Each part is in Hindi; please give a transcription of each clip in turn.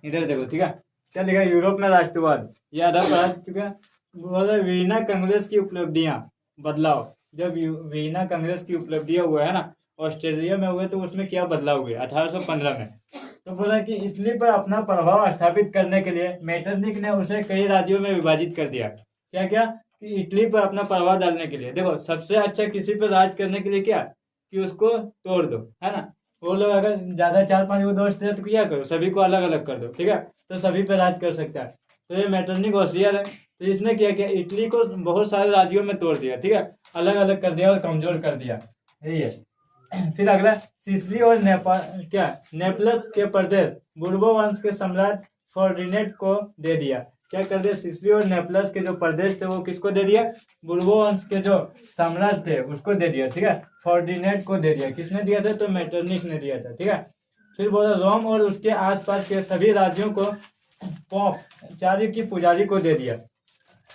इधर देखो, ठीक है। क्या लिखा है? यूरोप में राष्ट्रवाद, ये आधा पढ़ा चुका है। बोला वीना कांग्रेस की उपलब्धियां, बदलाव। जब वीना कांग्रेस की उपलब्धियां हुआ है ना ऑस्ट्रेलिया में हुए, तो उसमें क्या बदलाव हुए 1815 में। तो बोला कि इटली पर अपना प्रभाव स्थापित करने के लिए मेटरनिक ने उसे कई राज्यों में विभाजित कर दिया। क्या क्या? कि इटली पर अपना प्रभाव डालने के लिए, देखो सबसे अच्छा किसी पर राज करने के लिए क्या, कि उसको तोड़ दो, है ना। वो लोग अगर ज्यादा 4-5 को दोस्त है तो क्या करो, सभी को अलग अलग कर दो, ठीक है, तो सभी पे राज कर सकता है। तो ये मेटरनिक होशियार है, तो इसने क्या किया, इटली को बहुत सारे राज्यों में तोड़ दिया, ठीक है, अलग अलग कर दिया और कमजोर कर दिया। यही है। फिर अगला, सिसिली और नेपाल, क्या नेपलस के प्रदेश बुर्बो वंश के सम्राट फर्डिनेंड को दे दिया। क्या कर दिया? सिसिली और नेपलस के जो प्रदेश थे वो किसको दे दिया? बुर्बो वंश के जो सम्राट थे उसको दे दिया, ठीक है, फर्डिनेंड को दे दिया। किसने दिया था? तो मेटरनिक ने दिया था, ठीक है। फिर बोला रोम और उसके आसपास के सभी राज्यों को पोप चार्य की पुजारी को दे दिया।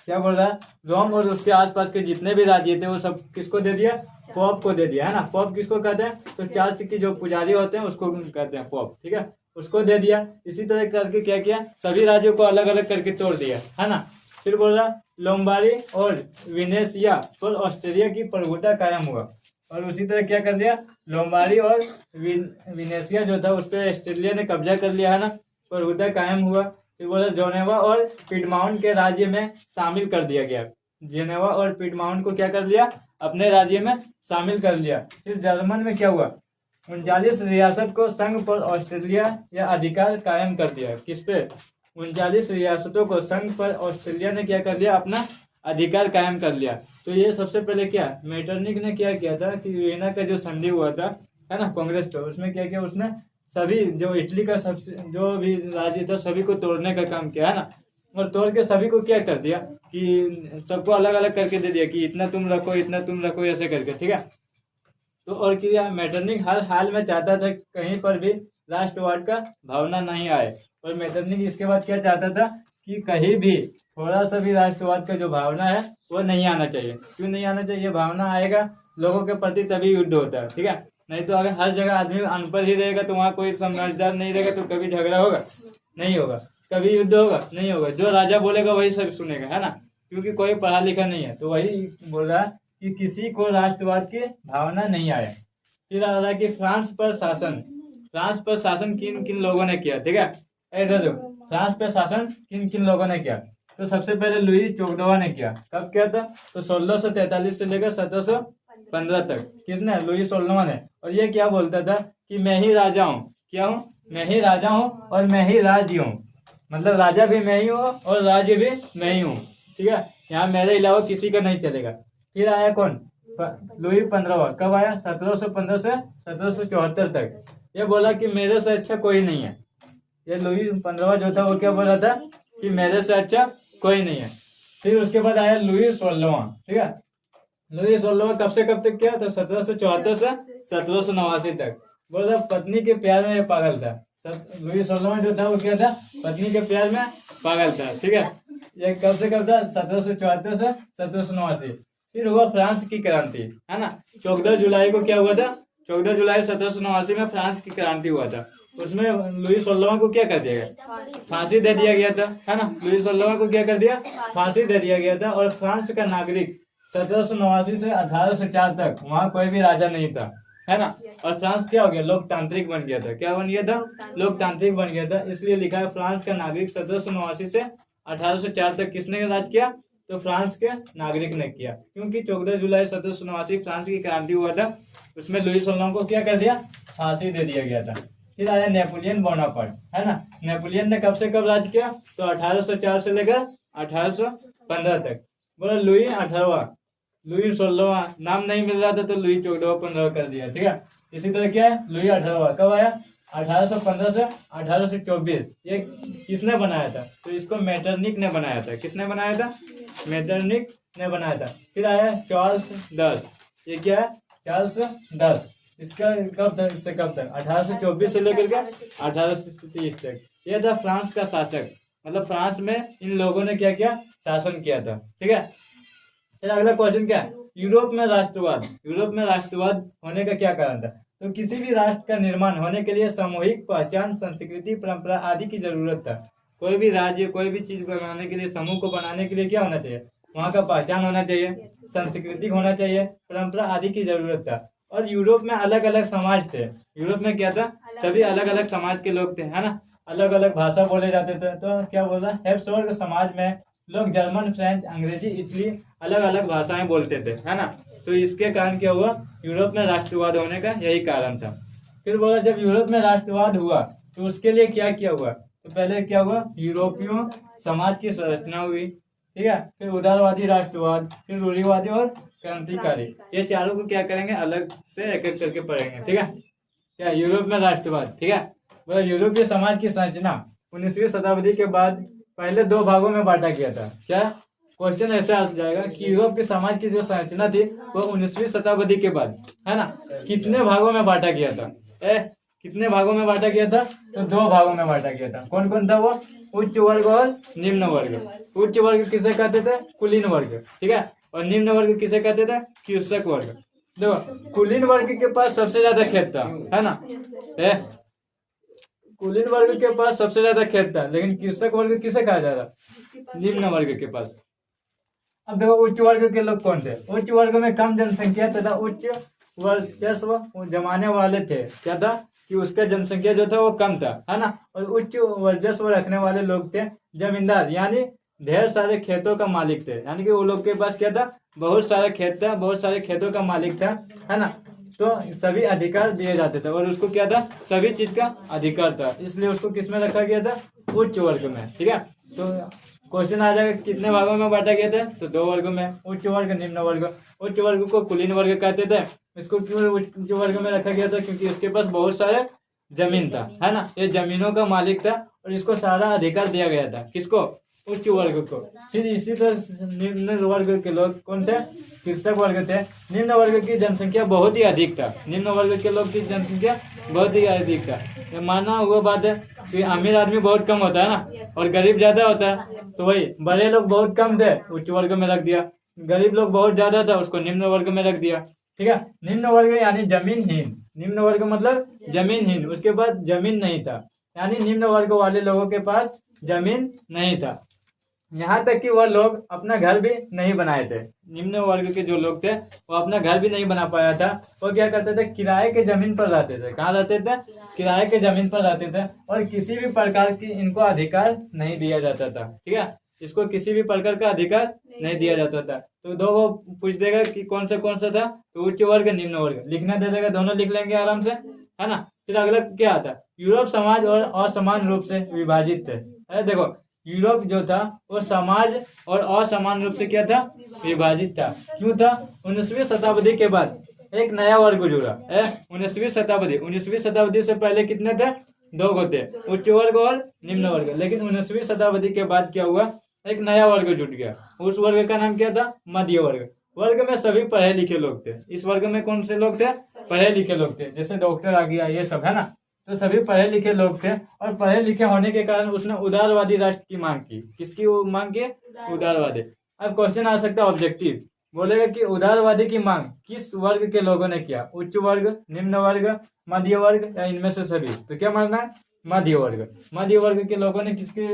क्या बोल रहा है? रोम और उसके आसपास के जितने भी राज्य थे वो सब किसको दे दिया? पोप को दे दिया, है ना। पोप किसको कहते हैं? तो चर्च की जो पुजारी होते हैं उसको कहते हैं पोप, ठीक है, उसको दे दिया। इसी तरह करके क्या किया, सभी राज्यों को अलग अलग करके तोड़ दिया, है ना। फिर बोल रहा लोम्बारी और विनेसिया पर ऑस्ट्रिया की प्रभुता कायम हुआ। और उसी तरह क्या कर दिया, लोम्बारी और विनेसिया जो था उस पर ऑस्ट्रेलिया ने कब्जा कर लिया, है ना, प्रभुता कायम हुआ। फिर बोला जेनेवा और पिडमाउंट के राज्य में शामिल कर दिया गया। जेनेवा और पिडमाउंट को क्या कर लिया? अपने राज्य में शामिल कर लिया। फिर जर्मन में क्या हुआ? 39 रियासत को संघ पर ऑस्ट्रेलिया या अधिकार कायम कर दिया। किस पे? 39 रियासतों को संघ पर ऑस्ट्रेलिया ने क्या कर लिया? अपना अधिकार कायम कर लिया। तो ये सबसे पहले क्या मेटरनिक ने क्या किया था कि वियना का जो संधि हुआ था, है ना, कांग्रेस पे, उसमें क्या किया, उसने सभी जो इटली का सबसे जो भी राज्य था सभी को तोड़ने का काम किया, है ना। और तोड़ के सभी को क्या कर दिया कि सबको अलग अलग करके दे दिया कि इतना तुम रखो, इतना तुम रखो, ऐसे करके, ठीक है। तो और क्या, मेटरनिक हर हाल में चाहता था कहीं पर भी राष्ट्रवाद का भावना नहीं आए। और मेटरनिक इसके बाद क्या चाहता था कि कहीं भी थोड़ा सा भी राष्ट्रवाद का जो भावना है वो नहीं आना चाहिए। क्यों नहीं आना चाहिए? भावना आएगा लोगों के प्रति तभी युद्ध होता है, ठीक है। नहीं तो अगर हर जगह आदमी अनपढ़ ही रहेगा तो वहाँ कोई समझदार नहीं रहेगा तो कभी झगड़ा होगा नहीं होगा, कभी युद्ध होगा नहीं होगा। जो राजा बोलेगा वही सब सुनेगा, है ना, क्योंकि कोई पढ़ा लिखा नहीं है। तो वही बोल रहा है कि किसी को राष्ट्रवाद की भावना नहीं आए। फिर आ रहा कि फ्रांस पर शासन किन किन लोगों ने किया, ठीक है। इधर देखो, फ्रांस पर शासन किन किन लोगों ने किया। तो सबसे पहले लुई 14वां ने किया। कब किया था? तो 1643 से लेकर 1715 तक। किसने? लुई 16वां ने। और ये क्या बोलता था कि मैं ही राजा हूँ। क्या हूँ? मैं ही राजा हूँ और मैं ही राज्य हूँ। मतलब राजा भी मैं ही हूँ और राज्य भी मैं ही हूँ, ठीक है। यहाँ मेरे अलावा किसी का नहीं चलेगा। फिर आया कौन? लुई 15वां। कब आया? 1715 से 1774 तक। ये बोला कि मेरे से अच्छा कोई नहीं है। ये लुई 15वां जो था वो क्या बोला था कि मेरे से अच्छा कोई नहीं है। फिर उसके बाद आया लुई 16वां, ठीक है। लुई 16वां कब से कब तक किया? तो 1774 से 1789 तक। बोला पत्नी के प्यार में ये पागल था। लुई 16वां जो था वो क्या था? पत्नी के प्यार में पागल था, ठीक है। ये कब से कब था? 1774 से 1789। फिर हुआ फ्रांस की क्रांति, है ना। 14 जुलाई को क्या हुआ था? 14 जुलाई 1789 में फ्रांस की क्रांति हुआ था। उसमें लुई 16वां को क्या कर दिया गया? फांसी दे दिया गया था, है ना। लुई 16वां को क्या कर दिया? फांसी दे दिया गया था। और फ्रांस का नागरिक 1789 से 1804 तक वहाँ कोई भी राजा नहीं था, है ना। और फ्रांस क्या हो गया? लोकतांत्रिक बन गया था। क्या बन गया था? लोकतांत्रिक बन गया था। इसलिए लिखा है फ्रांस का नागरिक 1789 से 1804 तक किसने राज किया? तो फ्रांस के नागरिक ने किया। क्योंकि 14 जुलाई 1789 फ्रांस की क्रांति हुआ था। उसमें लुई 16वां को क्या कर दिया? फांसी दे दिया गया था। फिर आया नेपोलियन बोनापार्ट, है ना। नेपोलियन ने कब से कब राज किया? तो 1804 से लेकर 1815 तक। बोला लुई 18वां, लुई 16वां नाम नहीं मिल रहा था तो लुई 14वां 15 कर दिया, ठीक है। इसी तरह क्या है? लुई 18वां कब आया? 1815 से 1824। ये किसने बनाया था? तो इसको मेटरनिक ने बनाया था। किसने बनाया था? मेटरनिक ने बनाया था। फिर आया चार्ल्स 10। ये क्या है? चार्ल्स 10। इसका कब तक से कब तक? 1824 से लेकर के 1830 तक। यह था फ्रांस का शासक। मतलब फ्रांस में इन लोगों ने क्या किया? शासन किया था, ठीक है। फिर अगला क्वेश्चन क्या है? यूरोप में राष्ट्रवाद होने का क्या कारण था? तो किसी भी राष्ट्र का निर्माण होने के लिए सामूहिक पहचान, संस्कृति, परंपरा आदि की जरूरत था। कोई भी राज्य, कोई भी चीज बनाने के लिए, समूह को बनाने के लिए क्या होना चाहिए? वहाँ का पहचान होना चाहिए, संस्कृति होना चाहिए, परंपरा आदि की जरूरत था। और यूरोप में अलग अलग समाज थे। यूरोप में क्या था? सभी अलग अलग समाज के लोग थे, है ना। अलग अलग भाषा बोले जाते थे। तो क्या बोल रहा है? हेब्सबर्ग समाज में लोग जर्मन, फ्रेंच, अंग्रेजी, इटली अलग अलग भाषाएं बोलते थे, है ना। तो इसके कारण क्या हुआ? यूरोप में राष्ट्रवाद होने का यही कारण था। फिर बोला जब यूरोप में राष्ट्रवाद हुआ तो उसके लिए क्या किया हुआ? तो पहले क्या हुआ? यूरोपियों समाज की संरचना हुई, ठीक है। फिर उदारवादी राष्ट्रवाद, फिर रूढ़िवादी और क्रांतिकारी। ये चारों को क्या करेंगे? अलग से एक एक करके पढ़ेंगे, ठीक है। क्या यूरोप में राष्ट्रवाद, ठीक है। बोला यूरोपीय समाज की संरचना 19वीं शताब्दी के बाद पहले दो भागों में बांटा गया था। क्या क्वेश्चन ऐसा आ जाएगा कि यूरोप के समाज की जो संरचना थी वो 19वीं शताब्दी के बाद, है ना, कितने भागों में बांटा गया था? कितने भागों में बांटा गया था? तो दो भागों में बांटा गया था। कौन कौन था वो? उच्च वर्ग और निम्न वर्ग। उच्च वर्ग किसे कहते थे? कुलीन वर्ग, ठीक है। और निम्न वर्ग किसे कहते थे? कृषक वर्ग। देखो कुलीन वर्ग के पास सबसे ज्यादा खेत था, है ना। कुलीन वर्ग के पास सबसे ज्यादा खेत था, लेकिन कृषक वर्ग किसे कहा जा रहा? निम्न वर्ग के पास। अब देखो उच्च वर्ग के लोग कौन थे? उच्च वर्ग में कम जनसंख्या तथा उच्च वर्चस्व जमाने वाले थे। क्या था? कि उसका जनसंख्या जो था वो कम था, है ना। और उच्च वर्चस्व रखने वाले लोग थे जमींदार, यानी ढेर सारे खेतों का मालिक थे। यानी कि वो लोग के पास क्या था? बहुत सारे खेत था, बहुत सारे खेतों का मालिक था, है ना। तो सभी अधिकार दिए जाते थे और उसको क्या था? सभी चीज का अधिकार था, इसलिए उसको किस में रखा गया था? उच्च वर्ग में, ठीक है। तो क्वेश्चन आ जाएगा कितने भागों में बांटा गया था? तो दो वर्गों में, उच्च वर्ग, निम्न वर्ग। उच्च वर्ग को कुलीन वर्ग कहते थे। इसको क्यों उच्च वर्ग में रखा गया था? क्योंकि उसके पास बहुत सारे जमीन था, है ना। ये जमीनों का मालिक था और इसको सारा अधिकार दिया गया था। किसको? उच्च वर्ग को। फिर इसी तरह निम्न वर्ग के लोग कौन थे? कृषक वर्ग थे। निम्न वर्ग की जनसंख्या बहुत ही अधिक था। निम्न वर्ग के लोग की जनसंख्या बहुत ही अधिक था। ये माना हुआ बात है कि अमीर आदमी बहुत कम होता है ना और गरीब ज्यादा होता है। तो वही बड़े लोग बहुत कम थे, उच्च वर्ग में रख दिया। गरीब लोग बहुत ज्यादा था, उसको निम्न वर्ग में रख दिया, ठीक है। निम्न वर्ग यानी जमीनहीन। निम्न वर्ग मतलब जमीनहीन, उसके पास जमीन नहीं था। यानी निम्न वर्ग वाले लोगों के पास जमीन नहीं था। यहाँ तक कि वह लोग अपना घर भी नहीं बनाए थे। निम्न वर्ग के जो लोग थे वो अपना घर भी नहीं बना पाया था। वो क्या करते थे? किराए के जमीन पर रहते थे। कहाँ रहते थे? किराए के जमीन पर रहते थे और किसी भी प्रकार की इनको अधिकार नहीं दिया जाता था, ठीक है। इसको किसी भी प्रकार का अधिकार नहीं दिया जाता था। तो दो को पूछ देगा कि कौन सा था? तो उच्च वर्ग, निम्न वर्ग लिखना दे देगा, दोनों लिख लेंगे आराम से, है ना। फिर अगला क्या आता है? यूरोप समाज और असमान रूप से विभाजित थे। अरे देखो यूरोप जो था वो समाज और असमान रूप से क्या था? विभाजित था। क्यों था? 19वीं शताब्दी के बाद एक नया वर्ग जुड़ा। 19वीं शताब्दी से पहले कितने थे? दो को थे, उच्च वर्ग और निम्न वर्ग। लेकिन 19वीं शताब्दी के बाद क्या हुआ? एक नया वर्ग जुट गया। उस वर्ग का नाम क्या था? मध्य वर्ग। वर्ग में सभी पढ़े लिखे लोग थे। इस वर्ग में कौन से लोग थे? पढ़े लिखे लोग थे, जैसे डॉक्टर आ गया, ये सब, है ना। तो सभी पढ़े लिखे लोग थे और पढ़े लिखे होने के कारण उसने उदारवादी राष्ट्र की मांग की। किसकी मांग की? उदारवादी। अब क्वेश्चन आ सकता है ऑब्जेक्टिव, बोलेगा कि उदारवादी की मांग किस वर्ग के लोगों ने किया? उच्च वर्ग, निम्न वर्ग, मध्य वर्ग या इनमें से सभी? तो क्या मानना है? मध्य वर्ग। मध्य वर्ग के लोगों ने किसकी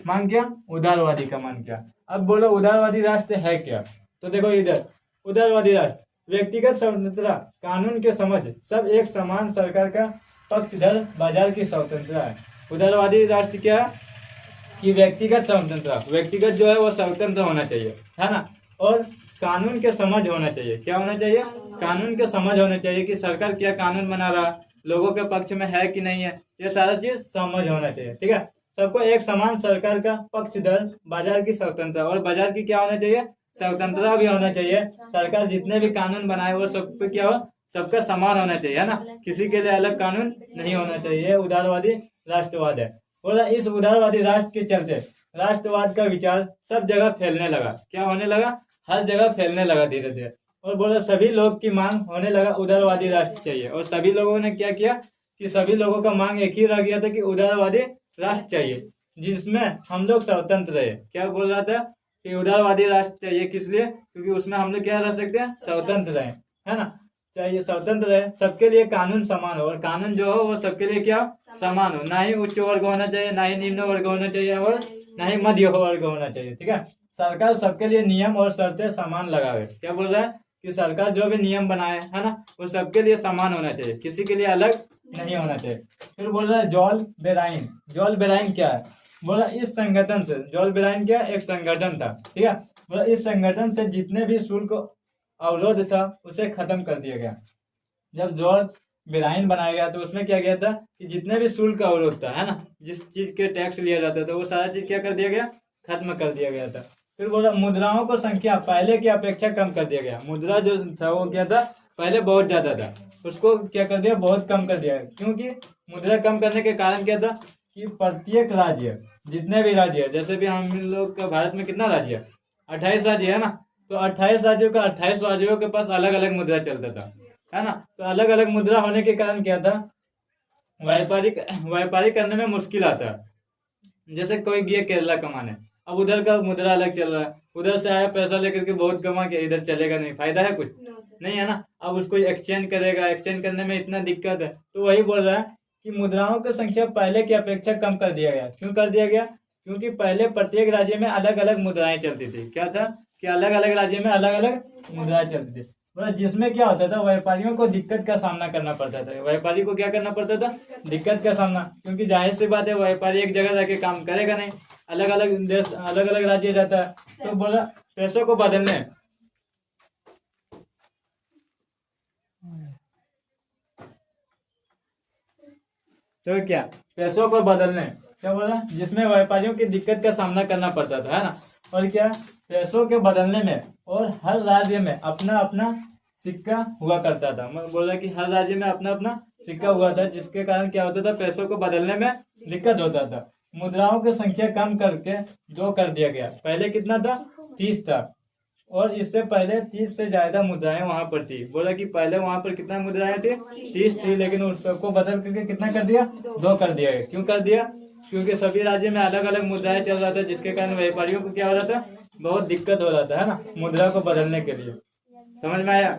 मांग किया? उदारवादी का मांग किया। अब बोलो उदारवादी राष्ट्र है क्या? तो देखो इधर उदारवादी राष्ट्र व्यक्तिगत स्वतंत्रता, कानून के समझ, सब एक समान, सरकार का पक्षधर, बाजार की स्वतंत्रता है। उदारवादी राष्ट्र क्या है? कि व्यक्तिगत स्वतंत्रता, व्यक्तिगत जो है वो स्वतंत्र होना चाहिए, है ना। और कानून के समझ होना चाहिए। क्या होना चाहिए? कानून के समझ होना चाहिए कि सरकार क्या कानून बना रहा, लोगों के पक्ष में है कि नहीं है, ये सारा चीज समझ होना चाहिए, ठीक है। सबको एक समान, सरकार का पक्षधर, बाजार की स्वतंत्रता। और बाजार की क्या होना चाहिए? स्वतंत्रता भी होना चाहिए। सरकार जितने भी कानून बनाए वो सब पे क्या हो? सबका समान होना चाहिए, है ना। किसी के लिए अलग कानून नहीं होना चाहिए। उदारवादी राष्ट्रवाद है। बोला इस उदारवादी राष्ट्र के चलते राष्ट्रवाद का विचार सब जगह फैलने लगा। क्या होने लगा? हर जगह फैलने लगा धीरे धीरे। और बोला सभी लोग की मांग होने लगा उदारवादी राष्ट्र चाहिए। और सभी लोगों ने क्या किया कि सभी लोगों का मांग एक ही रह गया था कि उदारवादी राष्ट्र चाहिए जिसमें हम लोग स्वतंत्र रहे। क्या बोल रहा था? कि उदारवादी राष्ट्र चाहिए, किस लिए? क्योंकि उसमें हम लोग क्या रह सकते हैं? स्वतंत्र रहे, है ना। चाहिए स्वतंत्र है, सबके लिए कानून समान हो, और कानून जो हो वो सबके लिए क्या समान हो, ना ही उच्च वर्ग होना चाहिए, ना ही निम्न वर्ग होना चाहिए, और ना ही मध्य वर्ग होना चाहिए। ठीक है, सरकार सबके लिए नियम और शर्तें समान लगावे। क्या बोल रहा है कि सरकार जो भी नियम बनाए है ना, वो सबके लिए समान होना चाहिए, किसी के लिए अलग नहीं होना चाहिए। फिर बोल रहा है जॉल बेराइन। जॉल बेराइन क्या है? बोला इस संगठन से, जॉल बेराइन क्या एक संगठन था। ठीक है, बोला इस संगठन से जितने भी शुल्क अवरोध था उसे खत्म कर दिया गया। जब जॉर्ज बेराइन बनाया गया तो उसमें क्या गया था कि जितने भी शुल्क अवरोध था है ना, जिस चीज के टैक्स लिया जाता था वो सारा चीज क्या कर दिया गया, खत्म कर दिया गया था। फिर बोला मुद्राओं को संख्या पहले की अपेक्षा कम कर दिया गया। मुद्रा जो था वो क्या था, पहले बहुत ज्यादा था, उसको क्या कर दिया, बहुत कम कर दिया। क्योंकि मुद्रा कम करने के कारण क्या था कि प्रत्येक राज्य, जितने भी राज्य है, जैसे भी हम लोग का भारत में कितना राज्य है, 28 राज्य है ना, तो 28 राज्यों का 28 राज्यों के पास अलग अलग मुद्रा चलता था है ना। तो अलग अलग मुद्रा होने के कारण क्या था, व्यापारी करने में मुश्किल आता है। जैसे कोई गया केरला कमाने, अब उधर का मुद्रा अलग चल रहा है, उधर से आया पैसा लेकर के बहुत कमा के, इधर चलेगा नहीं, फायदा है कुछ नहीं है ना। अब उसको एक्सचेंज करेगा, एक्सचेंज करने में इतना दिक्कत है। तो वही बोल रहा है कि मुद्राओं की संख्या पहले की अपेक्षा कम कर दिया गया। क्यों कर दिया गया? क्योंकि पहले प्रत्येक राज्य में अलग अलग मुद्राएं चलती थी। क्या था कि अलग अलग राज्य में अलग अलग मुद्राएं चलती थी, जिसमें क्या होता था, व्यापारियों को दिक्कत का सामना करना पड़ता था। व्यापारी को क्या करना पड़ता था, दिक्कत का सामना, क्योंकि जाहिर सी बात है व्यापारी एक जगह रह के काम करेगा नहीं, अलग अलग देश अलग अलग राज्य जाता है। तो बोला पैसों को बदलने, तो क्या पैसों को बदलने, क्या बोला, जिसमें व्यापारियों की दिक्कत का सामना करना पड़ता था है ना। और क्या, पैसों के बदलने में, और हर राज्य में अपना अपना सिक्का हुआ करता था। मैं बोला कि हर राज्य में अपना अपना सिक्का हुआ था, जिसके कारण क्या होता था, पैसों को बदलने में दिक्कत होता था। मुद्राओं की संख्या कम करके 2 कर दिया गया। पहले कितना था, 30 था, और इससे पहले 30 से ज्यादा मुद्राएं वहां पर थी। बोला कि पहले वहां पर कितना मुद्राएं थी, 30 थी, लेकिन उसको बदल करके कितना कर दिया, 2 कर दिया। क्यों कर दिया? क्योंकि सभी राज्य में अलग अलग मुद्राएं चल रहा था, जिसके कारण व्यापारियों को क्या हो रहा था, बहुत दिक्कत हो रहा था है ना, मुद्रा को बदलने के लिए। समझ में आया?